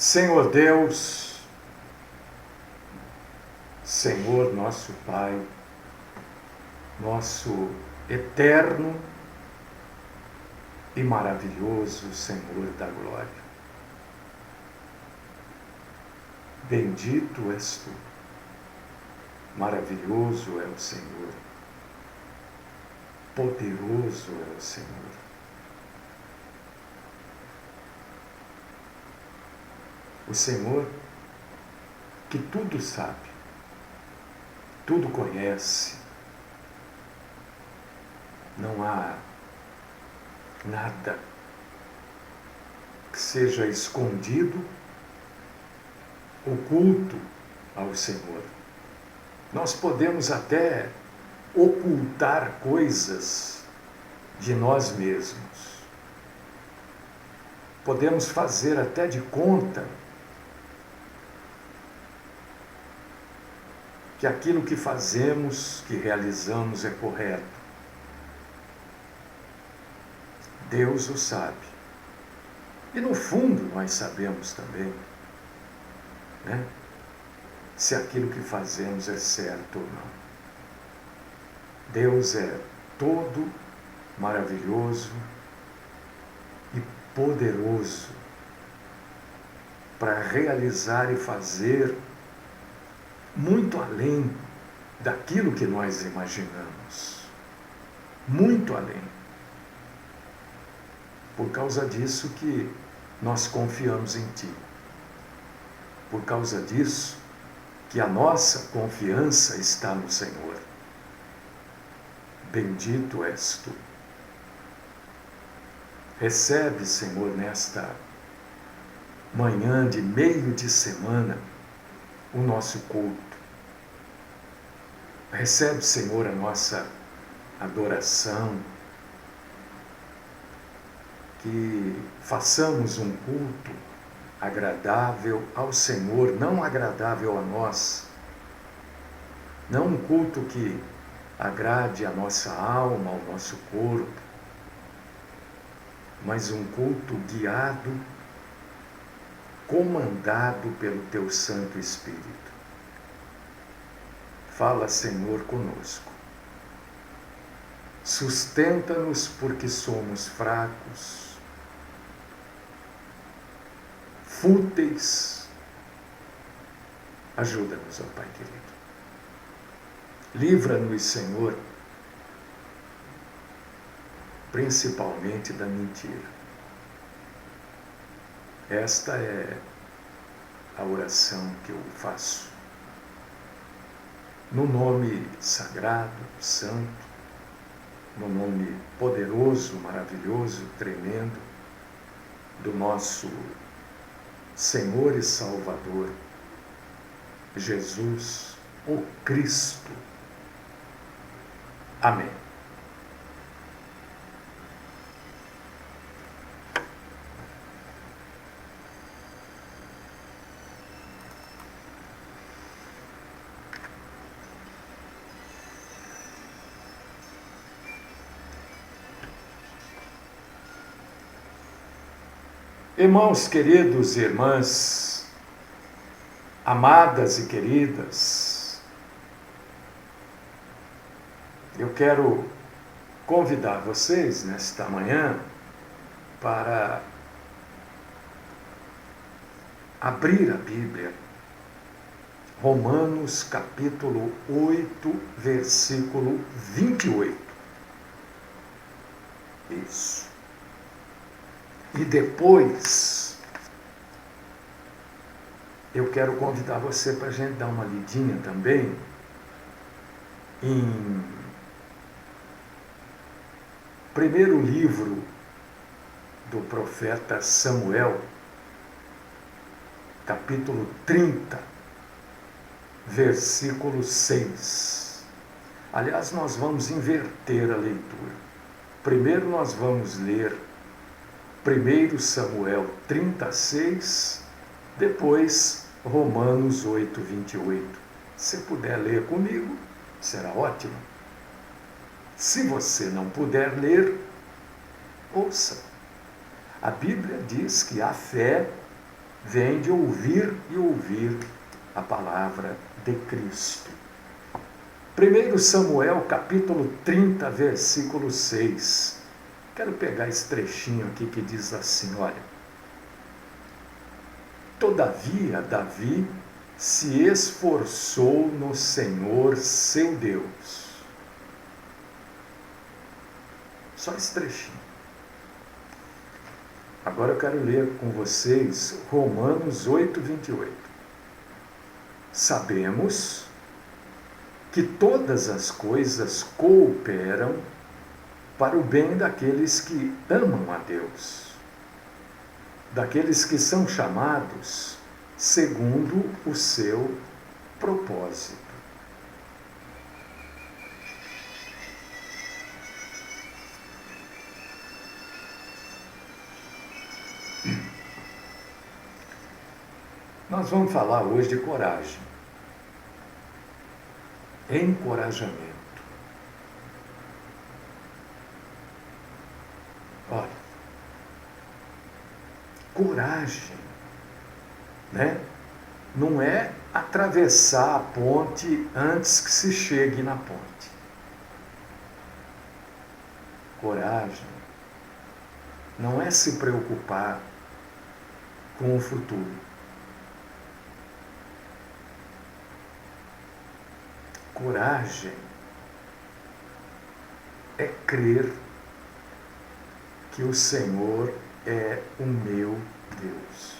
Senhor Deus, Senhor nosso Pai, nosso eterno e maravilhoso Senhor da glória. Bendito és tu, maravilhoso é o Senhor, poderoso é o Senhor. O Senhor que tudo sabe, tudo conhece, não há nada que seja escondido, oculto ao Senhor. Nós podemos até ocultar coisas de nós mesmos. Podemos fazer até de conta que aquilo que fazemos, que realizamos é correto. Deus o sabe. E no fundo nós sabemos também, né? Se aquilo que fazemos é certo ou não. Deus é todo maravilhoso e poderoso para realizar e fazer muito além daquilo que nós imaginamos. Muito além. Por causa disso que nós confiamos em Ti. Por causa disso que a nossa confiança está no Senhor. Bendito és Tu. Recebe, Senhor, nesta manhã de meio de semana, o nosso culto. Recebe, Senhor, a nossa adoração. Que façamos um culto agradável ao Senhor, não agradável a nós. Não um culto que agrade a nossa alma, ao nosso corpo, mas um culto guiado, comandado pelo Teu Santo Espírito. Fala, Senhor, conosco. Sustenta-nos porque somos fracos, fúteis. Ajuda-nos, ó Pai querido. Livra-nos, Senhor, principalmente da mentira. Esta é a oração que eu faço. No nome sagrado, santo, no nome poderoso, maravilhoso, tremendo, do nosso Senhor e Salvador, Jesus, o Cristo. Amém. Irmãos queridos e irmãs, amadas e queridas, eu quero convidar vocês nesta manhã para abrir a Bíblia, Romanos capítulo 8, versículo 28. Isso. E depois, eu quero convidar você para a gente dar uma lidinha também em primeiro livro do profeta Samuel, capítulo 30, versículo 6. Aliás, nós vamos inverter a leitura. Primeiro nós vamos ler 1 Samuel 36, depois Romanos 8, 28. Se puder ler comigo, será ótimo. Se você não puder ler, ouça. A Bíblia diz que a fé vem de ouvir e ouvir a palavra de Cristo. 1 Samuel, capítulo 30, versículo 6. Quero pegar esse trechinho aqui que diz assim, olha. Todavia, Davi se esforçou no Senhor, seu Deus. Só esse trechinho. Agora eu quero ler com vocês Romanos 8, 28. Sabemos que todas as coisas cooperam para o bem daqueles que amam a Deus, daqueles que são chamados segundo o seu propósito. Nós vamos falar hoje de coragem, encorajamento. Olha, coragem, né? Não é atravessar a ponte antes que se chegue na ponte. Coragem não é se preocupar com o futuro. Coragem é crer que o Senhor é o meu Deus.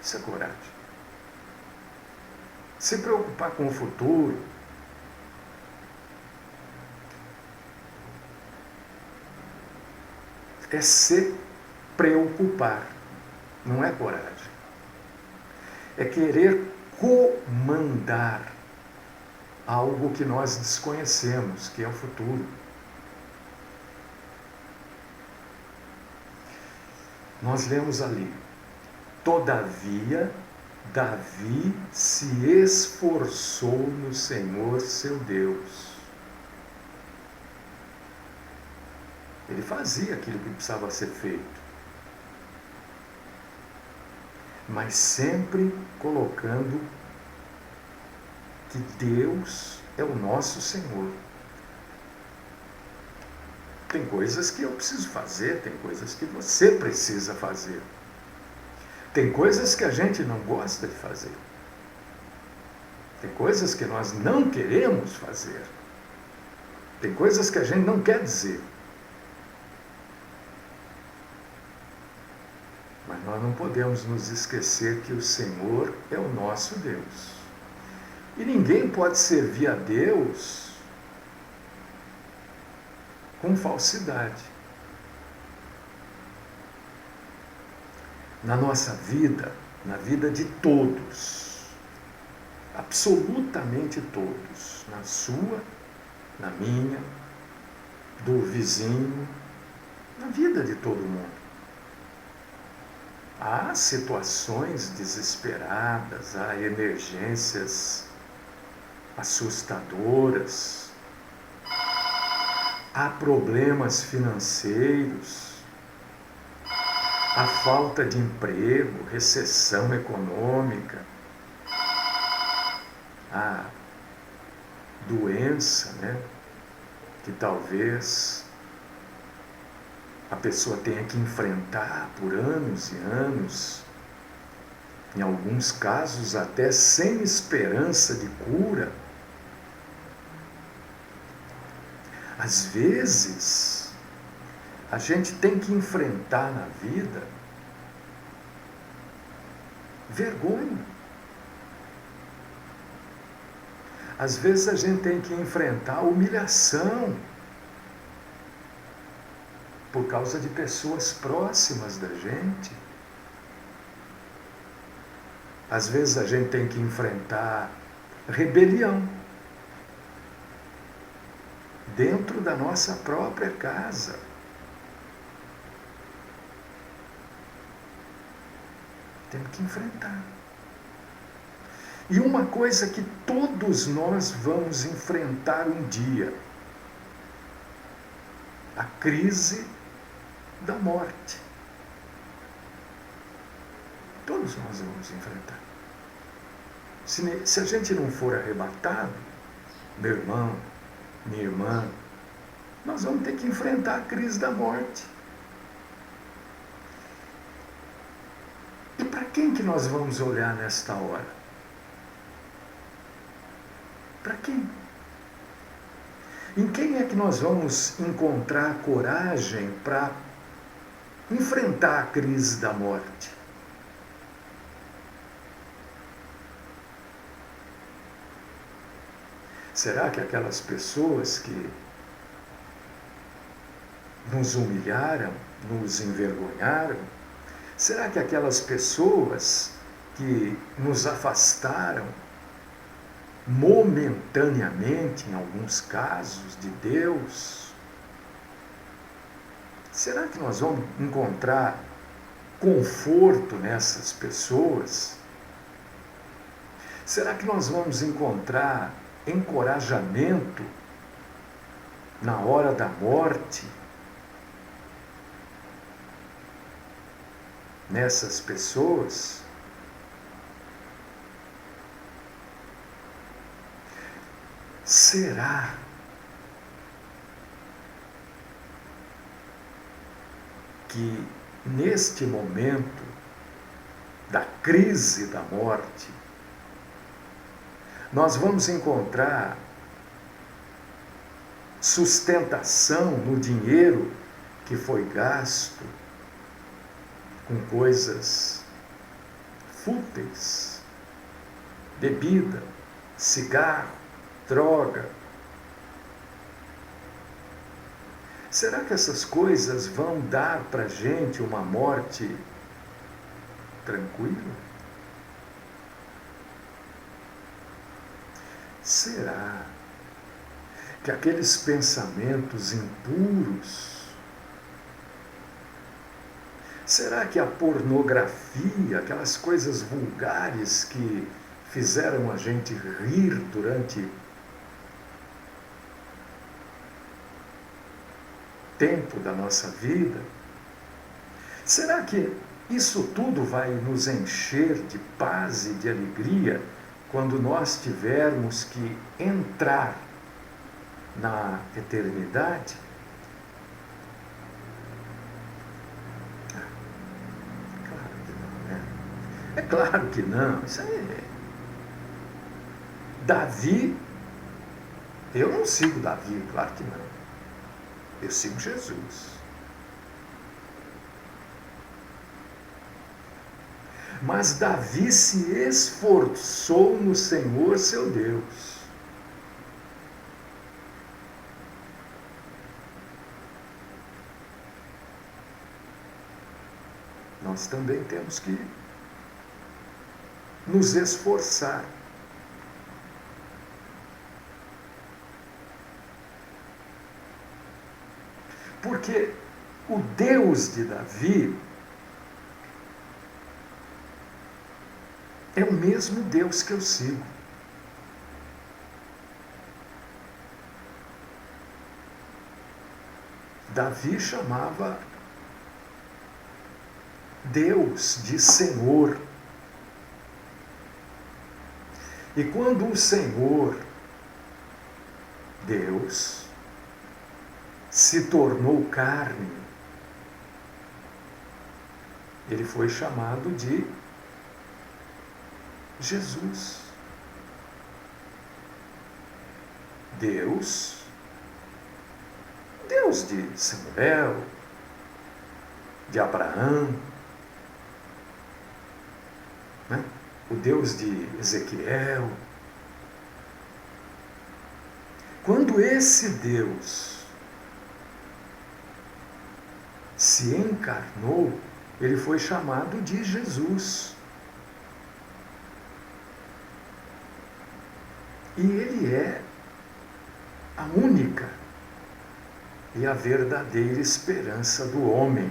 Isso é coragem. Se preocupar com o futuro é se preocupar, não é coragem. É querer comandar algo que nós desconhecemos, que é o futuro. Nós lemos ali, todavia, Davi se esforçou no Senhor, seu Deus. Ele fazia aquilo que precisava ser feito, mas sempre colocando que Deus é o nosso Senhor. Tem coisas que eu preciso fazer, tem coisas que você precisa fazer. Tem coisas que a gente não gosta de fazer. Tem coisas que nós não queremos fazer. Tem coisas que a gente não quer dizer. Mas nós não podemos nos esquecer que o Senhor é o nosso Deus. E ninguém pode servir a Deus com falsidade. Na nossa vida, na vida de todos, absolutamente todos, na sua, na minha, do vizinho, na vida de todo mundo. Há situações desesperadas, há emergências assustadoras, há problemas financeiros, há falta de emprego, recessão econômica, há doença, né, que talvez a pessoa tenha que enfrentar por anos e anos, em alguns casos até sem esperança de cura. Às vezes, a gente tem que enfrentar na vida vergonha. Às vezes a gente tem que enfrentar humilhação por causa de pessoas próximas da gente. Às vezes a gente tem que enfrentar rebelião dentro da nossa própria casa. Temos que enfrentar. E uma coisa que todos nós vamos enfrentar um dia: a crise da morte. Todos nós vamos enfrentar. Se a gente não for arrebatado, meu irmão, minha irmã, nós vamos ter que enfrentar a crise da morte. E para quem que nós vamos olhar nesta hora? Para quem? Em quem é que nós vamos encontrar coragem para enfrentar a crise da morte? Será que aquelas pessoas que nos humilharam, nos envergonharam? Será que aquelas pessoas que nos afastaram momentaneamente, em alguns casos, de Deus? Será que nós vamos encontrar conforto nessas pessoas? Será que nós vamos encontrar encorajamento na hora da morte nessas pessoas? Será que neste momento da crise da morte nós vamos encontrar sustentação no dinheiro que foi gasto com coisas fúteis, bebida, cigarro, droga? Será que essas coisas vão dar para a gente uma morte tranquila? Será que aqueles pensamentos impuros, será que a pornografia, aquelas coisas vulgares que fizeram a gente rir durante tempo da nossa vida, será que isso tudo vai nos encher de paz e de alegria quando nós tivermos que entrar na eternidade? Claro que não, né? É claro que não. Isso aí é... Davi, eu não sigo Davi, claro que não. Eu sigo Jesus. Mas Davi se esforçou no Senhor seu Deus. Nós também temos que nos esforçar. Porque o Deus de Davi é o mesmo Deus que eu sigo. Davi chamava Deus de Senhor. E quando o Senhor, Deus, se tornou carne, ele foi chamado de Jesus. Deus de Samuel, de Abraão, né? O Deus de Ezequiel. Quando esse Deus se encarnou, ele foi chamado de Jesus. E ele é a única e a verdadeira esperança do homem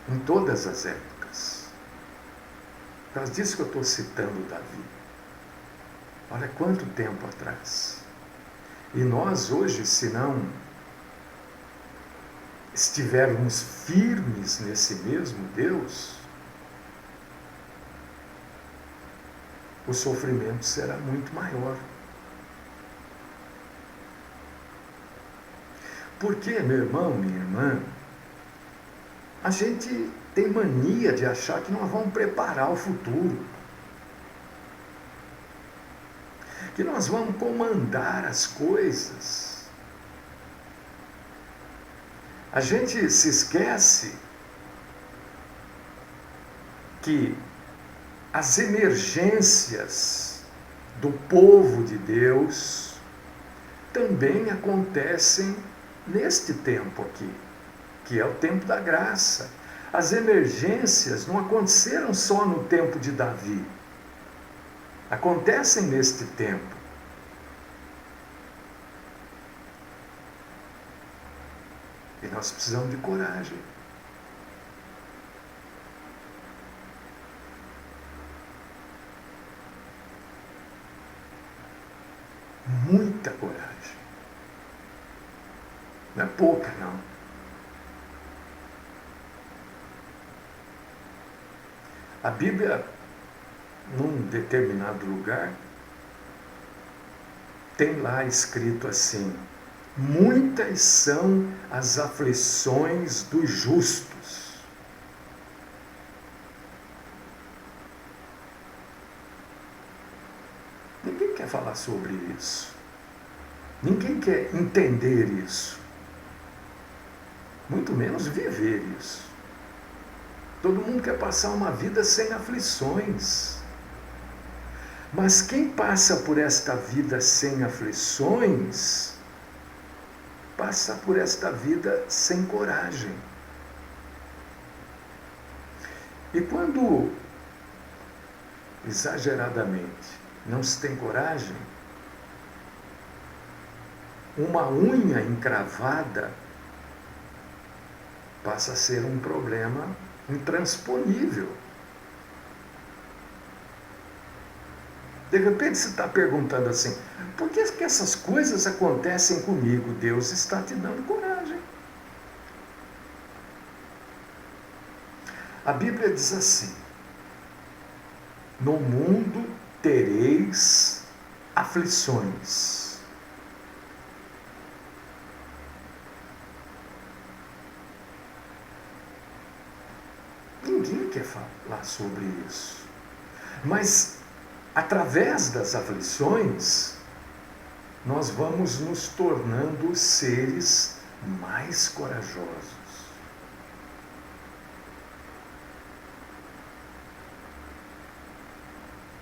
em todas as épocas. Por causa disso que eu estou citando Davi. Olha quanto tempo atrás. E nós hoje, se não estivermos firmes nesse mesmo Deus, o sofrimento será muito maior. Porque, meu irmão, minha irmã, a gente tem mania de achar que nós vamos preparar o futuro, que nós vamos comandar as coisas. A gente se esquece que as emergências do povo de Deus também acontecem neste tempo aqui, que é o tempo da graça. As emergências não aconteceram só no tempo de Davi, acontecem neste tempo. E nós precisamos de coragem. Muita coragem. Não é pouca, não. A Bíblia, num determinado lugar, tem lá escrito assim: muitas são as aflições dos justos. Ninguém quer falar sobre isso. Ninguém quer entender isso. Muito menos viver isso. Todo mundo quer passar uma vida sem aflições. Mas quem passa por esta vida sem aflições, passa por esta vida sem coragem. E quando, exageradamente, não se tem coragem, uma unha encravada passa a ser um problema intransponível. De repente você está perguntando assim: por que essas coisas acontecem comigo? Deus está te dando coragem. A Bíblia diz assim: no mundo tereis aflições. Ninguém quer falar sobre isso. Mas, através das aflições, nós vamos nos tornando seres mais corajosos.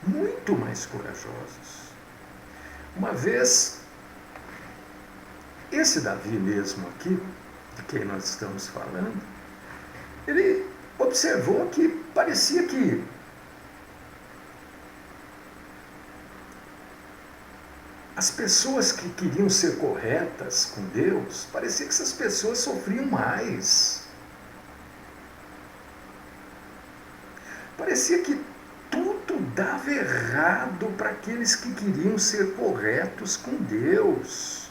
Muito mais corajosos. Uma vez, esse Davi mesmo aqui, de quem nós estamos falando, ele observou que parecia que as pessoas que queriam ser corretas com Deus, parecia que essas pessoas sofriam mais. Parecia que tudo dava errado para aqueles que queriam ser corretos com Deus.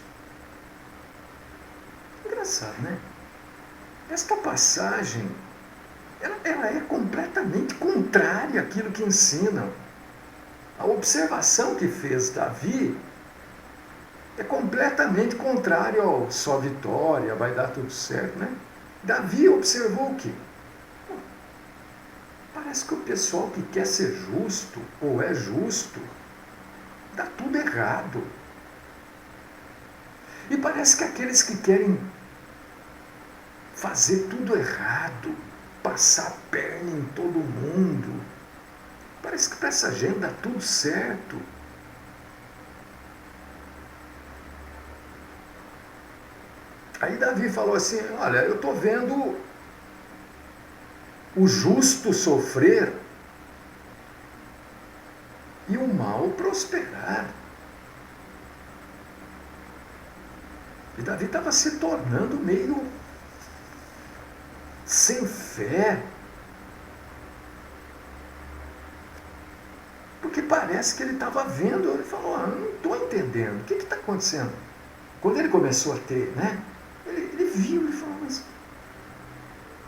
Engraçado, né? Esta passagem, ela é completamente contrária àquilo que ensina. A observação que fez Davi é completamente contrária ao só vitória, vai dar tudo certo, né? Davi observou o quê? Parece que o pessoal que quer ser justo, ou é justo, dá tudo errado. E parece que aqueles que querem fazer tudo errado, passar a perna em todo mundo, parece que para essa gente dá tudo certo. Aí Davi falou assim: olha, eu estou vendo o justo sofrer e o mal prosperar. E Davi estava se tornando meio sem fé. Porque parece que ele estava vendo, ele falou: não estou entendendo, o que está acontecendo? Quando ele começou a ter, né? Ele viu, ele falou: mas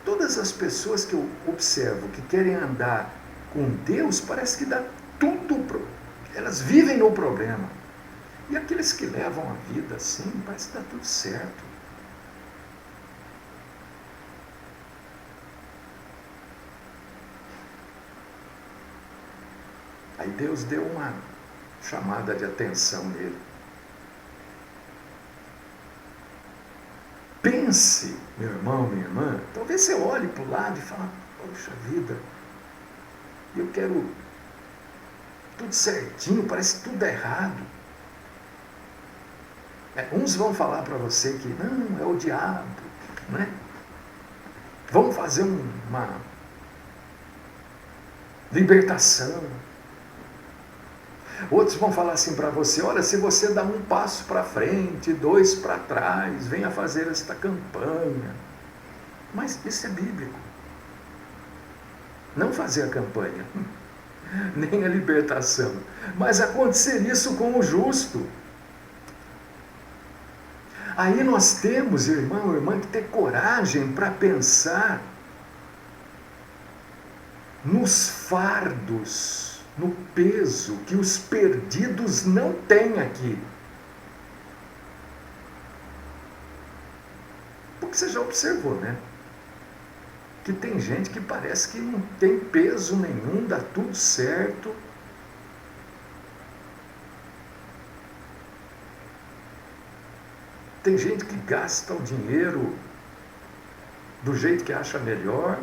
Todas as pessoas que eu observo que querem andar com Deus, parece que dá tudo, elas vivem no problema. E aqueles que levam a vida assim, parece que dá tudo certo. Aí Deus deu uma chamada de atenção nele. Pense, meu irmão, minha irmã, talvez você olhe para o lado e fale, poxa vida, eu quero tudo certinho, parece que tudo é errado. Uns vão falar para você que não, é o diabo, né? Vamos fazer uma libertação. Outros vão falar assim para você, olha, se você dá um passo para frente, 2 para trás, venha fazer esta campanha. Mas isso é bíblico. Não fazer a campanha, nem a libertação, mas acontecer isso com o justo. Aí nós temos, irmão, irmã, que ter coragem para pensar nos fardos, no peso que os perdidos não têm aqui. Porque você já observou, né? Que tem gente que parece que não tem peso nenhum, dá tudo certo. Tem gente que gasta o dinheiro do jeito que acha melhor.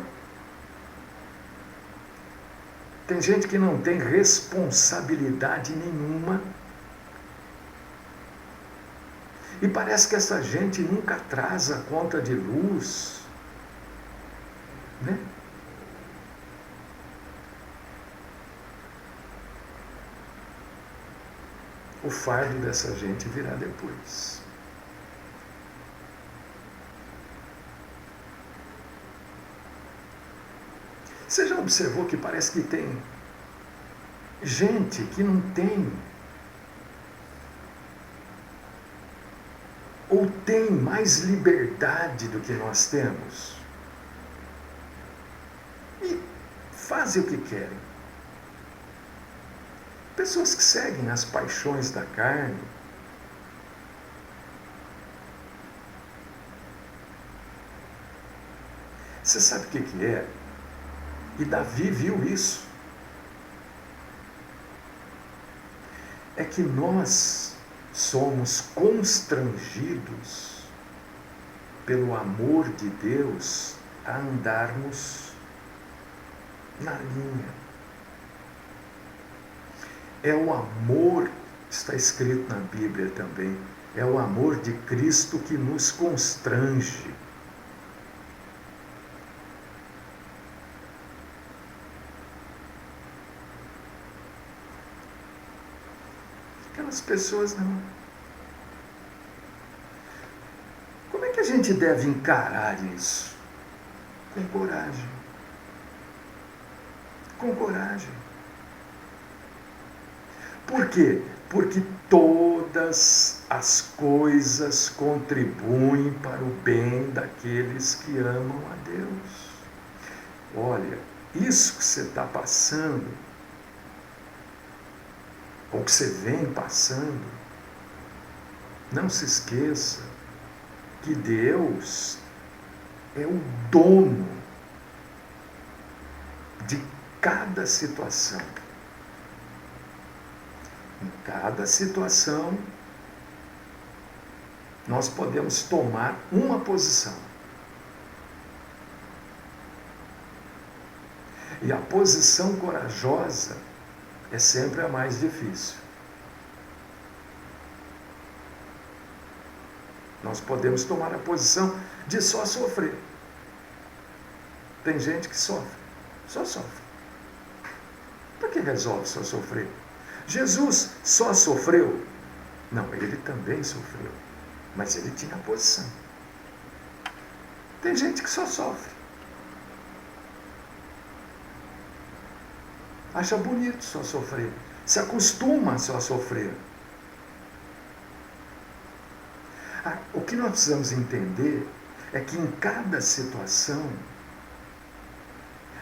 Tem gente que não tem responsabilidade nenhuma. E parece que essa gente nunca atrasa a conta de luz, né? O fardo dessa gente virá depois. Você já observou que parece que tem gente que não tem, ou tem mais liberdade do que nós temos? E fazem o que querem. Pessoas que seguem as paixões da carne. Você sabe o que é? E Davi viu isso. É que nós somos constrangidos pelo amor de Deus a andarmos na linha. É o amor, está escrito na Bíblia também, é o amor de Cristo que nos constrange. Aquelas pessoas não. Como é que a gente deve encarar isso? Com coragem. Com coragem. Por quê? Porque todas as coisas contribuem para o bem daqueles que amam a Deus. Olha, isso que você está passando, ou que você vem passando, não se esqueça que Deus é o dono de cada situação. Em cada situação, nós podemos tomar uma posição. E a posição corajosa é sempre a mais difícil. Nós podemos tomar a posição de só sofrer. Tem gente que sofre, só sofre. Por que resolve só sofrer? Jesus só sofreu? Não, ele também sofreu, mas ele tinha posição. Tem gente que só sofre. Acha bonito só sofrer. Se acostuma a só sofrer. O que nós precisamos entender é que em cada situação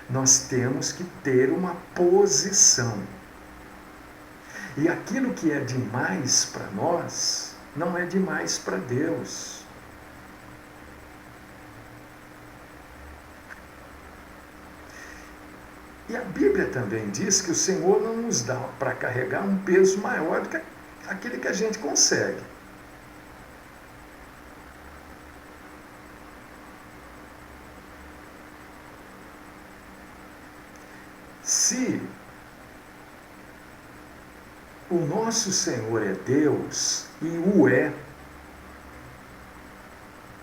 Nós temos que ter uma posição. E aquilo que é demais para nós, não é demais para Deus. E a Bíblia também diz que o Senhor não nos dá para carregar um peso maior do que aquele que a gente consegue. Se o nosso Senhor é Deus, e o é,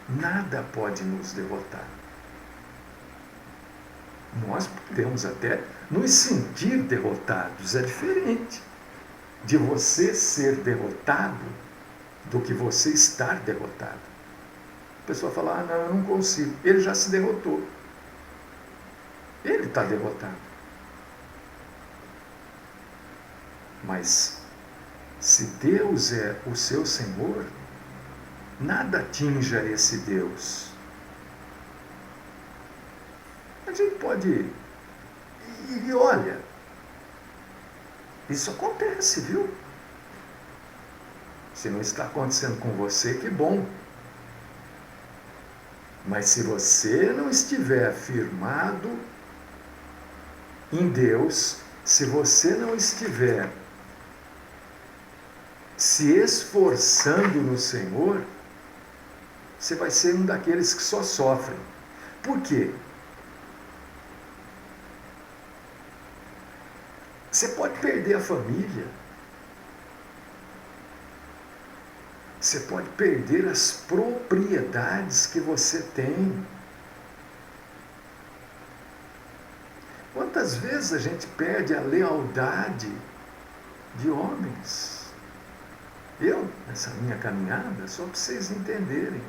nada pode nos derrotar. Nós podemos até nos sentir derrotados, é diferente de você ser derrotado do que você estar derrotado. A pessoa fala, não, eu não consigo. Ele já se derrotou. Ele está derrotado. Mas, se Deus é o seu Senhor, nada atinja esse Deus. A gente pode... E olha, isso acontece, viu? Se não está acontecendo com você, que bom. Mas se você não estiver firmado em Deus, se você não estiver se esforçando no Senhor, você vai ser um daqueles que só sofrem. Por quê? Você pode perder a família. Você pode perder as propriedades que você tem. Quantas vezes a gente perde a lealdade de homens? Eu, nessa minha caminhada, só para vocês entenderem,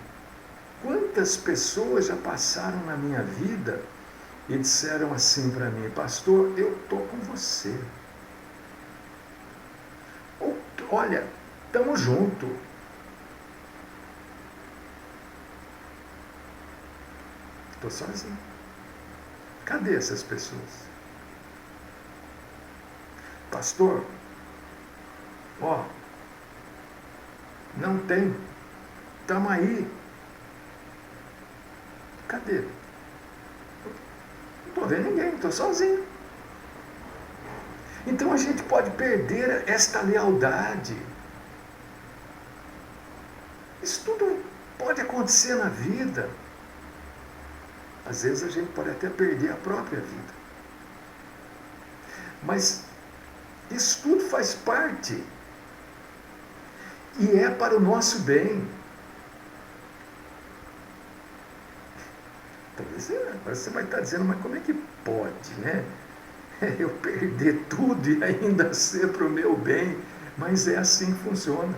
quantas pessoas já passaram na minha vida e disseram assim para mim, pastor, eu estou com você. Olha, estamos juntos. Estou sozinho. Cadê essas pessoas? Pastor, ó, não tem. Estamos aí. Cadê? Não estou vendo ninguém, estou sozinho. Então a gente pode perder esta lealdade. Isso tudo pode acontecer na vida. Às vezes a gente pode até perder a própria vida. Mas isso tudo faz parte. E é para o nosso bem. Talvez agora você vai estar dizendo, mas como é que pode, né? Eu perder tudo e ainda ser para o meu bem. Mas é assim que funciona.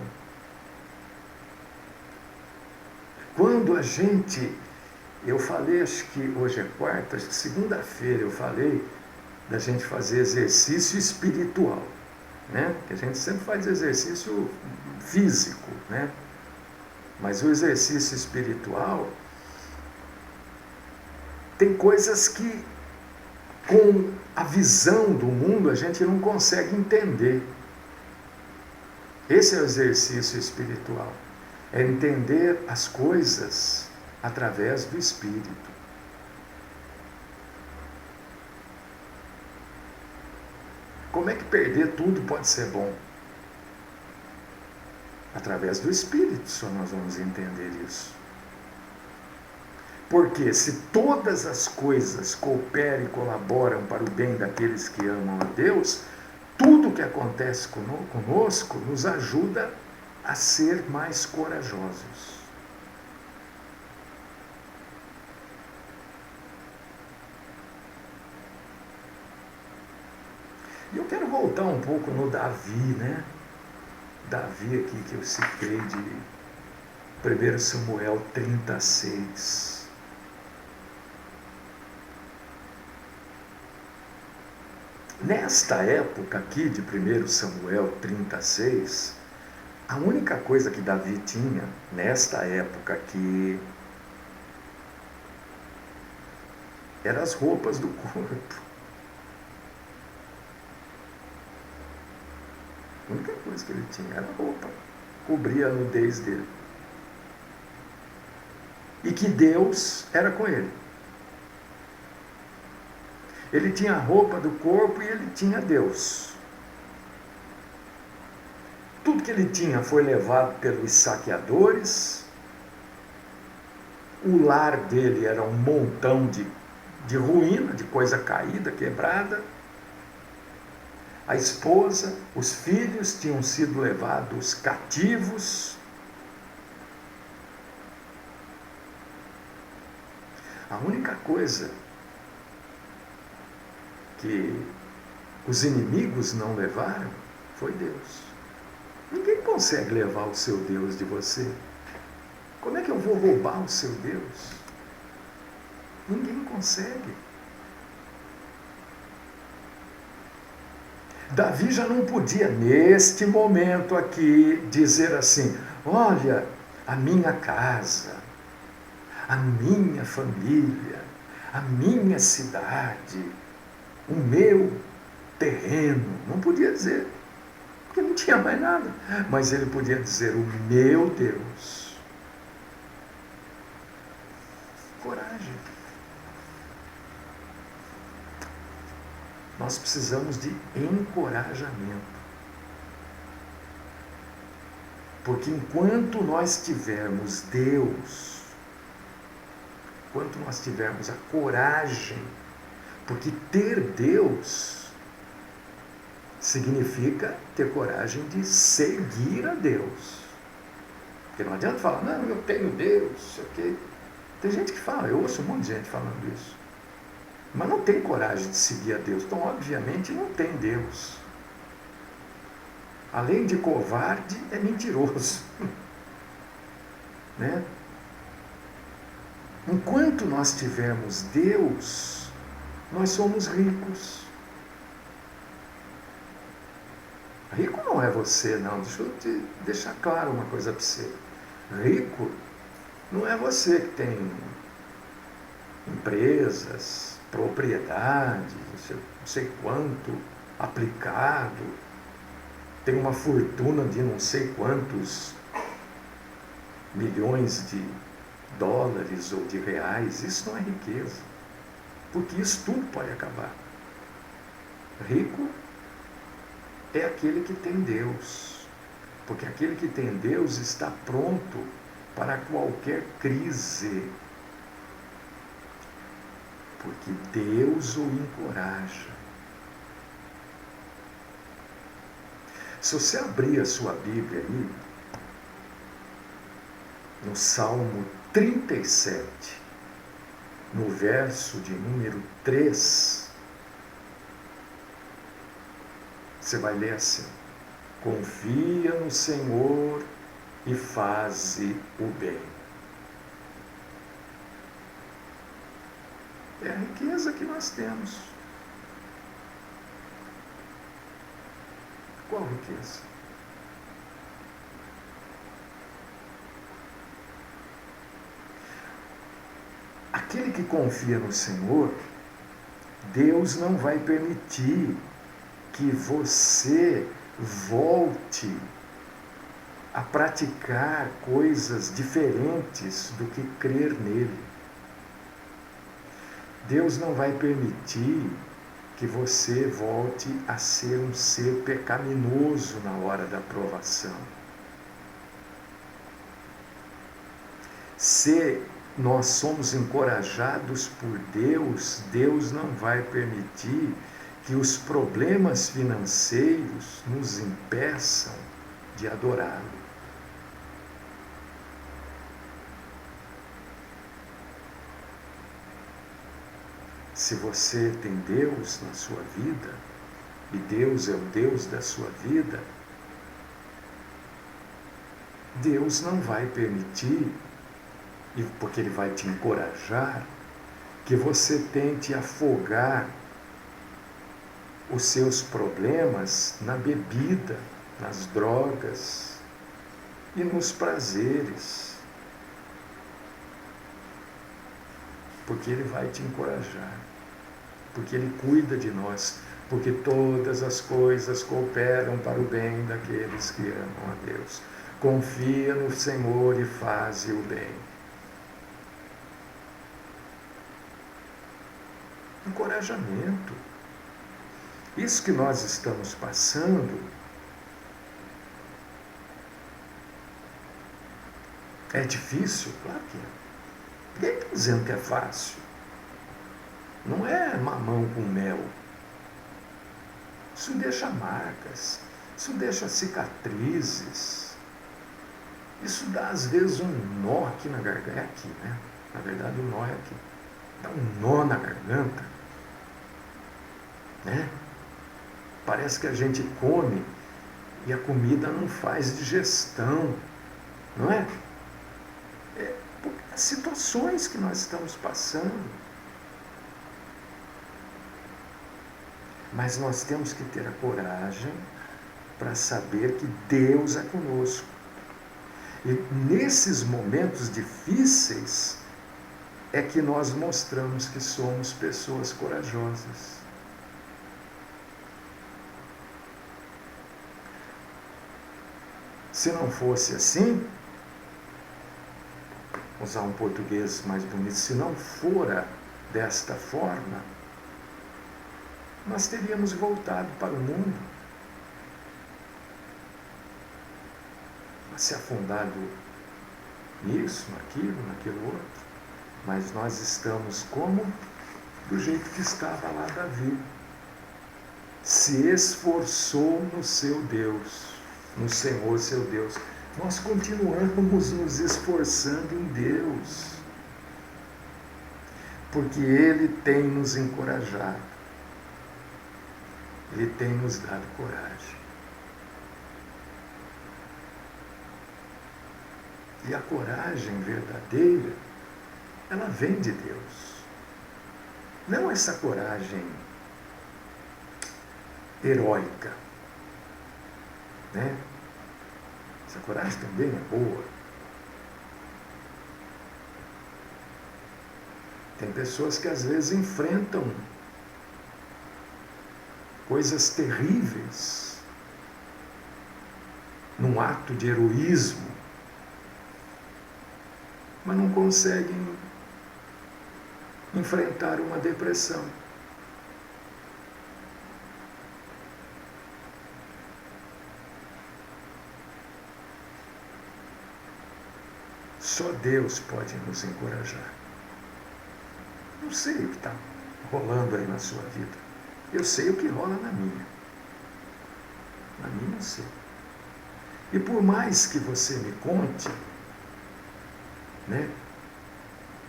Quando a gente... Eu falei, acho que hoje é quarta, acho que segunda-feira eu falei da gente fazer exercício espiritual, né? Que a gente sempre faz exercício físico, né? Mas o exercício espiritual tem coisas que com a visão do mundo a gente não consegue entender. Esse é o exercício espiritual, é entender as coisas através do Espírito. Como é que perder tudo pode ser bom? Através do Espírito só nós vamos entender isso. Porque se todas as coisas cooperam e colaboram para o bem daqueles que amam a Deus, tudo que acontece conosco nos ajuda a ser mais corajosos. E eu quero voltar um pouco no Davi, né? Davi aqui que eu citei de 1 Samuel 36. Nesta época aqui de 1 Samuel 36, a única coisa que Davi tinha, nesta época aqui, eram as roupas do corpo. A única coisa que ele tinha era roupa, cobria a nudez dele. E que Deus era com ele. Ele tinha a roupa do corpo e ele tinha Deus. Tudo que ele tinha foi levado pelos saqueadores. O lar dele era um montão de ruína, de coisa caída, quebrada. A esposa, os filhos tinham sido levados cativos. A única coisa que os inimigos não levaram foi Deus. Ninguém consegue levar o seu Deus de você. Como é que eu vou roubar o seu Deus? Ninguém consegue. Davi já não podia, neste momento aqui, dizer assim: olha, a minha casa, a minha família, a minha cidade, o meu terreno. Não podia dizer, porque não tinha mais nada. Mas ele podia dizer: o meu Deus. Coragem. Nós precisamos de encorajamento. Porque enquanto nós tivermos Deus, enquanto nós tivermos a coragem, porque ter Deus significa ter coragem de seguir a Deus. Porque não adianta falar: não, eu tenho Deus, sei o quê. Tem gente que fala, eu ouço um monte de gente falando isso, mas não tem coragem de seguir a Deus. Então, obviamente, não tem Deus. Além de covarde, é mentiroso. Né? Enquanto nós tivermos Deus, nós somos ricos. Rico não é você, não. Deixa eu te deixar claro uma coisa para você. Rico não é você que tem empresas, propriedades, não sei quanto, aplicado, tem uma fortuna de não sei quantos milhões de dólares ou de reais. Isso não é riqueza, porque isso tudo pode acabar. Rico é aquele que tem Deus, porque aquele que tem Deus está pronto para qualquer crise, porque Deus o encoraja. Se você abrir a sua Bíblia aí, no Salmo 37, no verso de número 3, você vai ler assim: confia no Senhor e faze o bem. É a riqueza que nós temos. Qual riqueza? Aquele que confia no Senhor, Deus não vai permitir que você volte a praticar coisas diferentes do que crer nele. Deus não vai permitir que você volte a ser um ser pecaminoso na hora da provação. Se nós somos encorajados por Deus, Deus não vai permitir que os problemas financeiros nos impeçam de adorá-lo. Se você tem Deus na sua vida, e Deus é o Deus da sua vida, Deus não vai permitir, porque Ele vai te encorajar, que você tente afogar os seus problemas na bebida, nas drogas e nos prazeres. porque Ele vai te encorajar, porque Ele cuida de nós, porque todas as coisas cooperam para o bem daqueles que amam a Deus. Confia no Senhor e faze o bem. Encorajamento. Isso que nós estamos passando é difícil? Claro que é. Ninguém está dizendo que é fácil. Não é mamão com mel. Isso deixa marcas, isso deixa cicatrizes. Isso dá às vezes um nó aqui na garganta. É aqui, né? Na verdade o nó é aqui. Dá um nó na garganta. Né? Parece que a gente come e a comida não faz digestão. Não é? É as situações que nós estamos passando. Mas nós temos que ter a coragem para saber que Deus é conosco. E nesses momentos difíceis é que nós mostramos que somos pessoas corajosas. Se não fosse assim, usar um português mais bonito, se não fora desta forma, nós teríamos voltado para o mundo, se afundado nisso, naquilo outro. Mas nós estamos como? Do jeito que estava lá Davi. Se esforçou no seu Deus, no Senhor seu Deus. Nós continuamos nos esforçando em Deus, porque Ele tem nos encorajado. Ele tem nos dado coragem. E a coragem verdadeira, ela vem de Deus. Não essa coragem heróica, né? Essa coragem também é boa. Tem pessoas que às vezes enfrentam coisas terríveis num ato de heroísmo, mas não conseguem enfrentar uma depressão. Só Deus pode nos encorajar. Não sei o que está rolando aí na sua vida. Eu sei o que rola na minha. Na minha eu sei. E por mais que você me conte, né?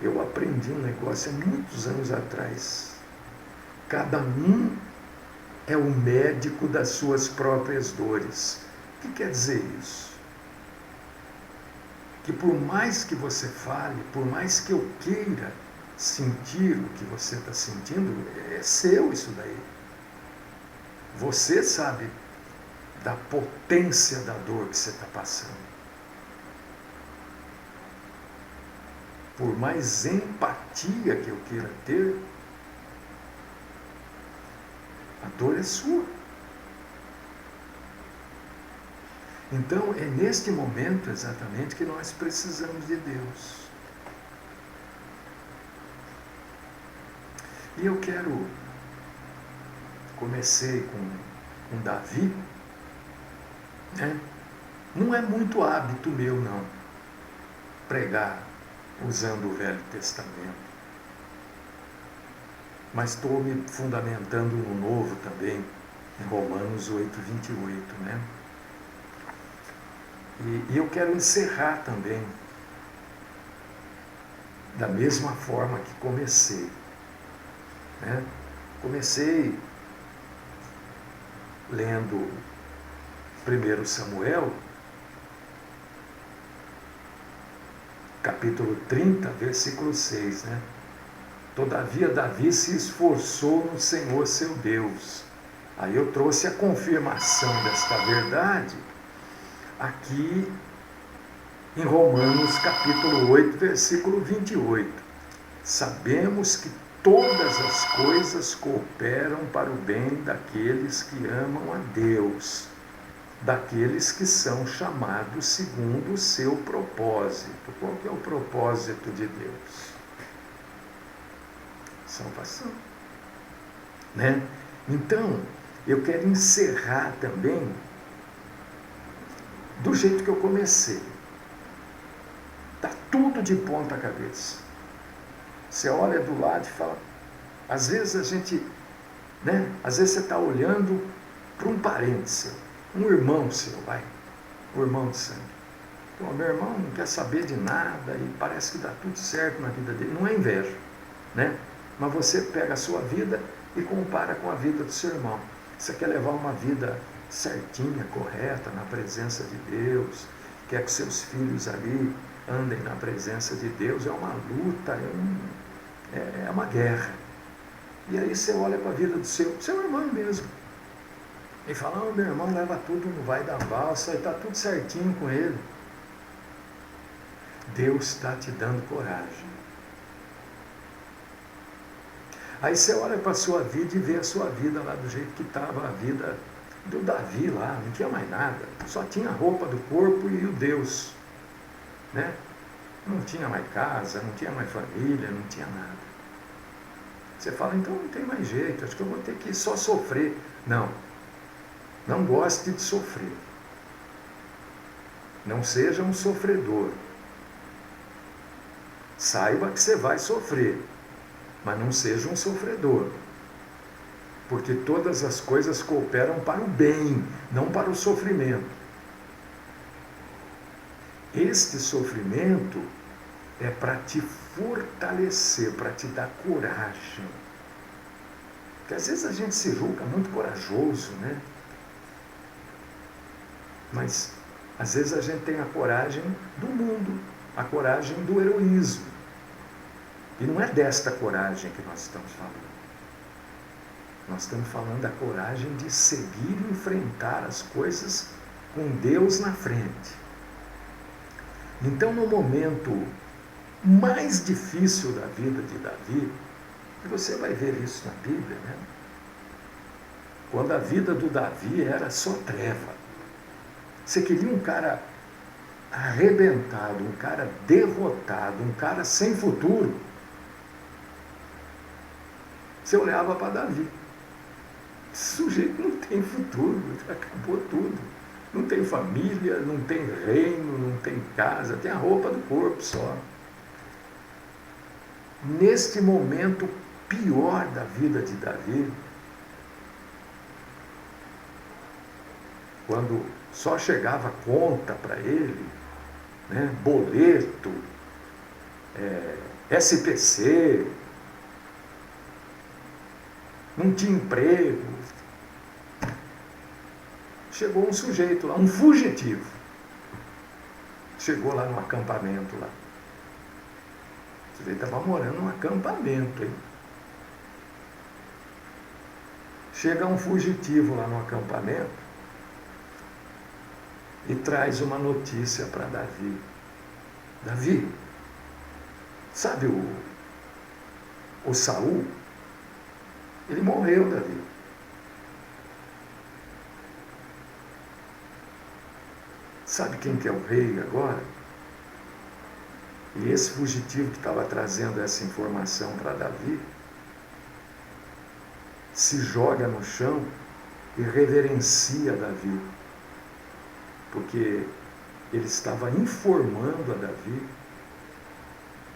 Eu aprendi um negócio há muitos anos atrás. Cada um é o médico das suas próprias dores. O que quer dizer isso? Que por mais que você fale, por mais que eu queira sentir o que você está sentindo, é seu isso daí. Você sabe da potência da dor que você está passando. Por mais empatia que eu queira ter, a dor é sua. Então, é neste momento exatamente que nós precisamos de Deus. E eu comecei com Davi, né? Não é muito hábito meu, não, pregar usando o Velho Testamento. Mas estou me fundamentando no Novo também, em Romanos 8:28, né? E eu quero encerrar também da mesma forma que comecei, né? Comecei lendo 1 Samuel, capítulo 30, versículo 6, né? Todavia Davi se esforçou no Senhor seu Deus. Aí eu trouxe a confirmação desta verdade aqui em Romanos capítulo 8, versículo 28. Sabemos que todas as coisas cooperam para o bem daqueles que amam a Deus, daqueles que são chamados segundo o seu propósito. Qual que é o propósito de Deus? Salvação. Né? Então, eu quero encerrar também do jeito que eu comecei. Está tudo de ponta cabeça. Você olha do lado e fala... Às vezes a gente... Né? Às vezes você está olhando para um parente seu, um irmão seu, um irmão de sangue. Então, meu irmão não quer saber de nada e parece que dá tudo certo na vida dele. Não é inveja, né? Mas você pega a sua vida e compara com a vida do seu irmão. Você quer levar uma vida certinha, correta, na presença de Deus, quer que seus filhos ali andem na presença de Deus, é uma luta, é uma guerra. E aí você olha para a vida do seu irmão mesmo, e fala, meu irmão leva tudo no vai da valsa, e está tudo certinho com ele. Deus está te dando coragem. Aí você olha para a sua vida e vê a sua vida lá do jeito que estava a vida do Davi lá, não tinha mais nada, só tinha a roupa do corpo e o Deus, né? Não tinha mais casa, não tinha mais família, não tinha nada. Você fala, então não tem mais jeito, acho que eu vou ter que só sofrer. Não goste de sofrer. Não seja um sofredor. Saiba que você vai sofrer, mas não seja um sofredor. Porque todas as coisas cooperam para o bem, não para o sofrimento. Este sofrimento é para te fortalecer, para te dar coragem. Porque às vezes a gente se julga muito corajoso, né? Mas às vezes a gente tem a coragem do mundo, a coragem do heroísmo. E não é desta coragem que nós estamos falando. Nós estamos falando da coragem de seguir e enfrentar as coisas com Deus na frente. Então, no momento mais difícil da vida de Davi, e você vai ver isso na Bíblia, né? Quando a vida do Davi era só treva. Você queria um cara arrebentado, um cara derrotado, um cara sem futuro. Você olhava para Davi. Esse sujeito não tem futuro, acabou tudo. Não tem família, não tem reino, não tem casa, tem a roupa do corpo só. Neste momento pior da vida de Davi, quando só chegava conta para ele, né, boleto, SPC, não tinha emprego. Chegou um sujeito lá, um fugitivo. Chegou lá no acampamento lá. O sujeito estava morando num acampamento, hein? Chega um fugitivo lá no acampamento e traz uma notícia para Davi. Davi, sabe o Saul? Ele morreu, Davi. Sabe quem que é o rei agora? E esse fugitivo que estava trazendo essa informação para Davi se joga no chão e reverencia Davi, porque ele estava informando a Davi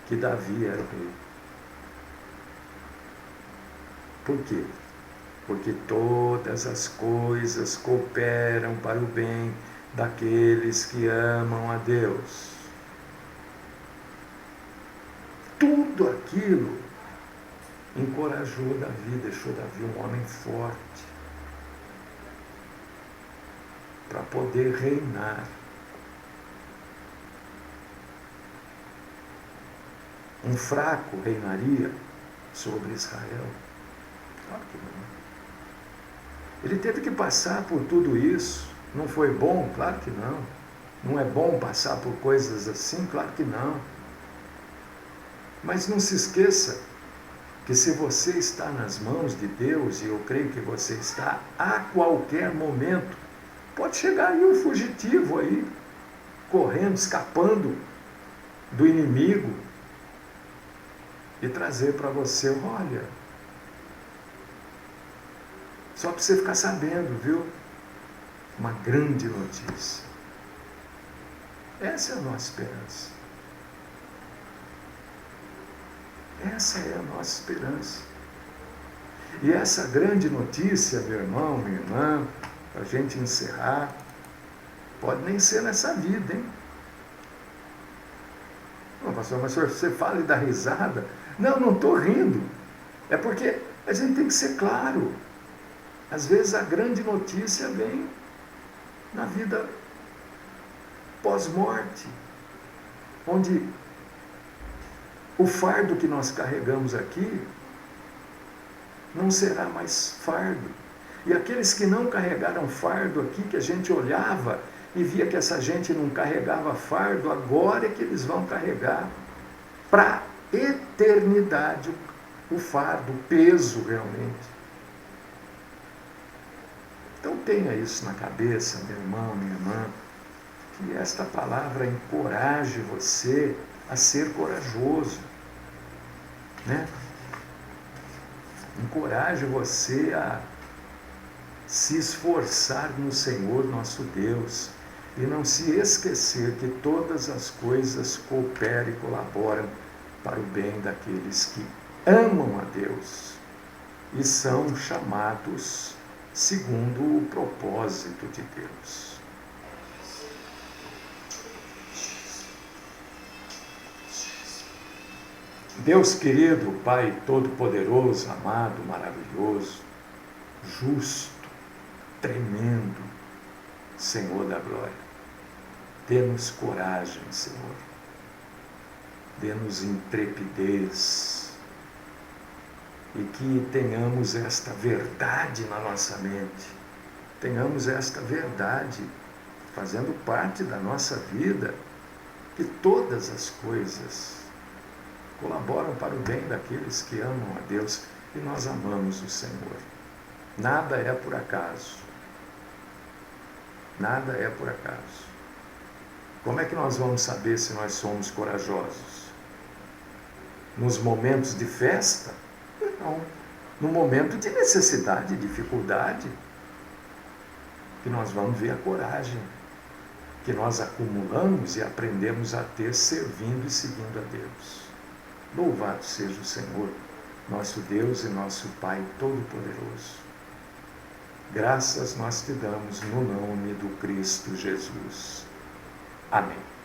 que Davi era o rei. Por quê? Porque todas as coisas cooperam para o bem daqueles que amam a Deus. Tudo aquilo encorajou Davi, deixou Davi um homem forte para poder reinar. Um fraco reinaria sobre Israel? Claro que não. Ele teve que passar por tudo isso. Não foi bom? Claro que não. Não é bom passar por coisas assim? Claro que não. Mas não se esqueça que se você está nas mãos de Deus, e eu creio que você está, a qualquer momento, pode chegar aí um fugitivo aí, correndo, escapando do inimigo, e trazer para você, olha, só para você ficar sabendo, viu? Uma grande notícia. Essa é a nossa esperança. Essa é a nossa esperança. E essa grande notícia, meu irmão, minha irmã, para a gente encerrar, pode nem ser nessa vida, hein? Não, pastor, mas você fala e dá risada. Não estou rindo. É porque a gente tem que ser claro. Às vezes a grande notícia vem na vida pós-morte, onde o fardo que nós carregamos aqui não será mais fardo. E aqueles que não carregaram fardo aqui, que a gente olhava e via que essa gente não carregava fardo, agora é que eles vão carregar para a eternidade o fardo, o peso realmente. Então tenha isso na cabeça, meu irmão, minha irmã, que esta palavra encoraje você a ser corajoso, né? Encoraje você a se esforçar no Senhor nosso Deus e não se esquecer que todas as coisas cooperam e colaboram para o bem daqueles que amam a Deus e são chamados segundo o propósito de Deus. Deus querido, Pai todo-poderoso, amado, maravilhoso, justo, tremendo, Senhor da glória, dê-nos coragem, Senhor, dê-nos intrepidez e que tenhamos esta verdade na nossa mente, tenhamos esta verdade fazendo parte da nossa vida, que todas as coisas colaboram para o bem daqueles que amam a Deus e nós amamos o Senhor. Nada é por acaso. Nada é por acaso. Como é que nós vamos saber se nós somos corajosos? Nos momentos de festa? Não. No momento de necessidade, dificuldade, que nós vamos ver a coragem que nós acumulamos e aprendemos a ter servindo e seguindo a Deus. Louvado seja o Senhor, nosso Deus e nosso Pai Todo-Poderoso. Graças nós te damos no nome do Cristo Jesus. Amém.